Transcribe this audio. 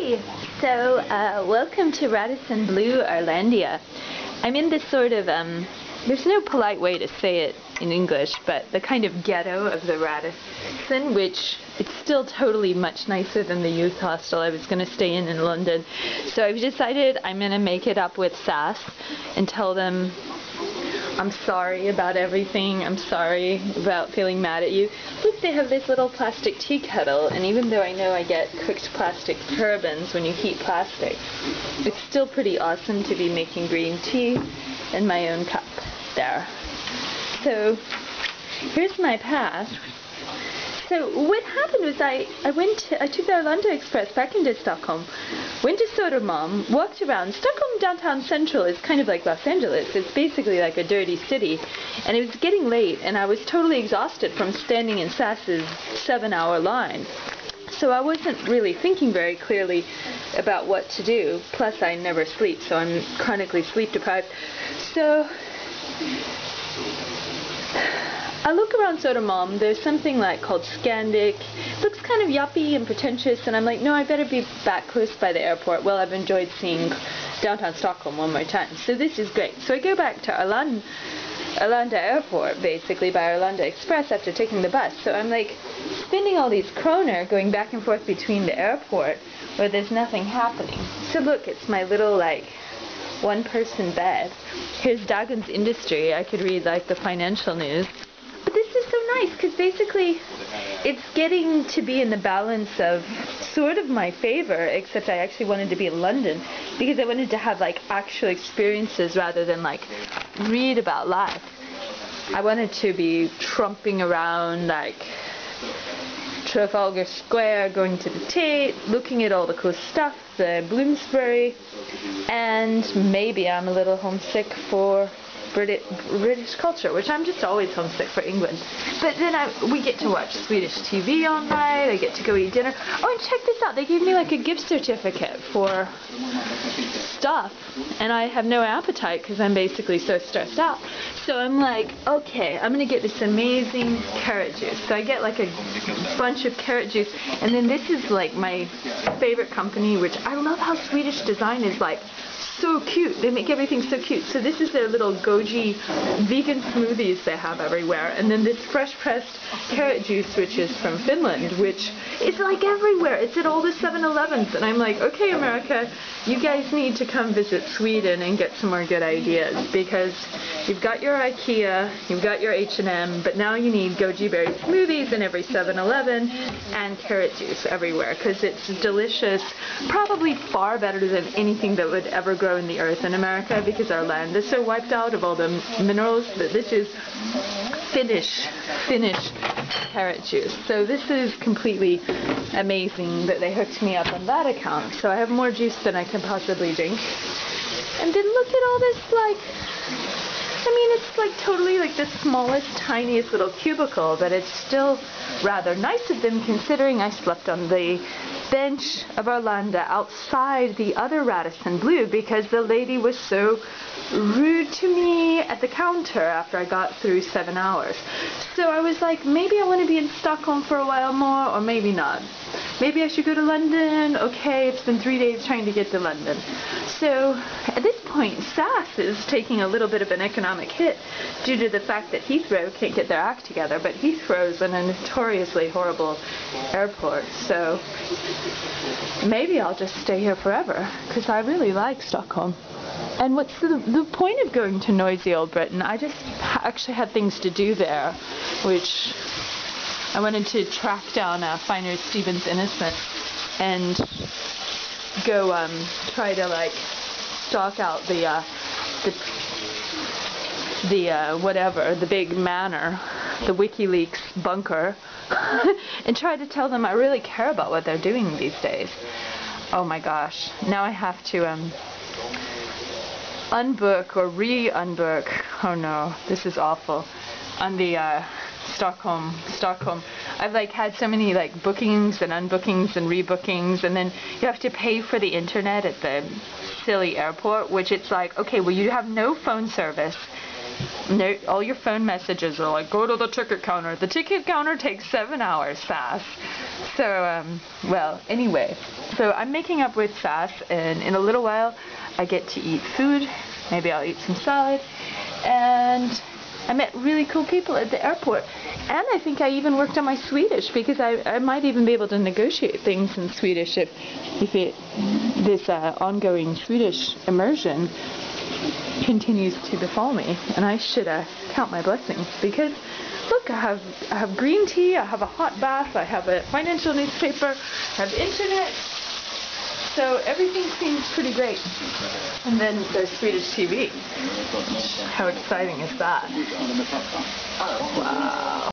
Hey! So, welcome to Radisson Blu, Irelandia. I'm in this sort of, there's no polite way to say it in English, but the kind of ghetto of the Radisson, which it's still totally much nicer than the youth hostel I was going to stay in London. So I've decided I'm going to make it up with Sass and tell them I'm sorry about everything. I'm sorry about feeling mad at you. Look, they have this little plastic tea kettle, and even though I know I get cooked plastic parabens when you heat plastic, it's still pretty awesome to be making green tea in my own cup there. So here's my path. So what happened was I took the Arlanda Express back into Stockholm, went to Södermalm, walked around. Stockholm downtown central is kind of like Los Angeles. It's basically like a dirty city. And it was getting late, and I was totally exhausted from standing in Sass's 7-hour line. So I wasn't really thinking very clearly about what to do. Plus I never sleep, so I'm chronically sleep deprived. So I look around Södermalm, there's something like called Scandic. Looks kind of yuppie and pretentious, and I'm like, no, I better be back close by the airport. Well, I've enjoyed seeing downtown Stockholm one more time, so this is great. So I go back to Arlanda Airport, basically, by Arlanda Express after taking the bus. So I'm like spending all these kroner going back and forth between the airport where there's nothing happening. So look, it's my little, like, one-person bed. Here's Dagens Industry. I could read, like, the financial news. But this is so nice because basically it's getting to be in the balance of sort of my favor, except I actually wanted to be in London because I wanted to have like actual experiences rather than like read about life. I wanted to be trumping around like Trafalgar Square, going to the Tate, looking at all the cool stuff, the Bloomsbury, and maybe I'm a little homesick for British culture, which I'm just always homesick for England. But then we get to watch Swedish TV all night, I get to go eat dinner. Oh, and check this out, they gave me like a gift certificate for stuff, and I have no appetite because I'm basically so stressed out. So I'm like, okay, I'm gonna get this amazing carrot juice. So I get like a bunch of carrot juice, and then this is like my favorite company, which I love how Swedish design is like so cute. They make everything so cute. So this is their little goji vegan smoothies they have everywhere. And then this fresh pressed carrot juice, which is from Finland, which is like everywhere. It's at all the 7-Elevens. And I'm like, okay, America, you guys need to come visit Sweden and get some more good ideas, because you've got your IKEA, you've got your H&M, but now you need goji berry smoothies in every 7-Eleven and carrot juice everywhere, because it's delicious, probably far better than anything that would ever grow in the earth in America, because our land is so wiped out of all the minerals. But this is Finnish carrot juice. So this is completely amazing that they hooked me up on that account. So I have more juice than I can possibly drink. And then look at all this, like, I mean, it's like totally like the smallest, tiniest little cubicle, but it's still rather nice of them considering I slept on the bench of Arlanda outside the other Radisson Blu because the lady was so rude to me at the counter after I got through 7 hours. So I was like, maybe I want to be in Stockholm for a while more, or maybe not. Maybe I should go to London. Okay, it's been 3 days trying to get to London. So at this point, Sass is taking a little bit of an economic hit due to the fact that Heathrow can't get their act together, but Heathrow's in a notoriously horrible airport. So maybe I'll just stay here forever, because I really like Stockholm. And what's the point of going to noisy old Britain? I just actually had things to do there, which I wanted to track down Finer Stevens Innocent and go try to like stalk out the big manor, the WikiLeaks bunker, and try to tell them I really care about what they're doing these days. Oh my gosh, now I have to unbook or re-unbook, oh no, this is awful, on the Stockholm. I've like had so many like bookings and unbookings and rebookings, and then you have to pay for the internet at the silly airport, which it's like, okay, well, you have no phone service No, all your phone messages are like, go to the ticket counter. The ticket counter takes 7 hours, Sass. So, well, anyway. So I'm making up with Sass, and in a little while I get to eat food. Maybe I'll eat some salad. And I met really cool people at the airport. And I think I even worked on my Swedish, because I might even be able to negotiate things in Swedish if this ongoing Swedish immersion continues to befall me. And I should count my blessings, because look, I have green tea, I have a hot bath, I have a financial newspaper, I have internet. So everything seems pretty great. And then there's Swedish TV. How exciting is that? Wow.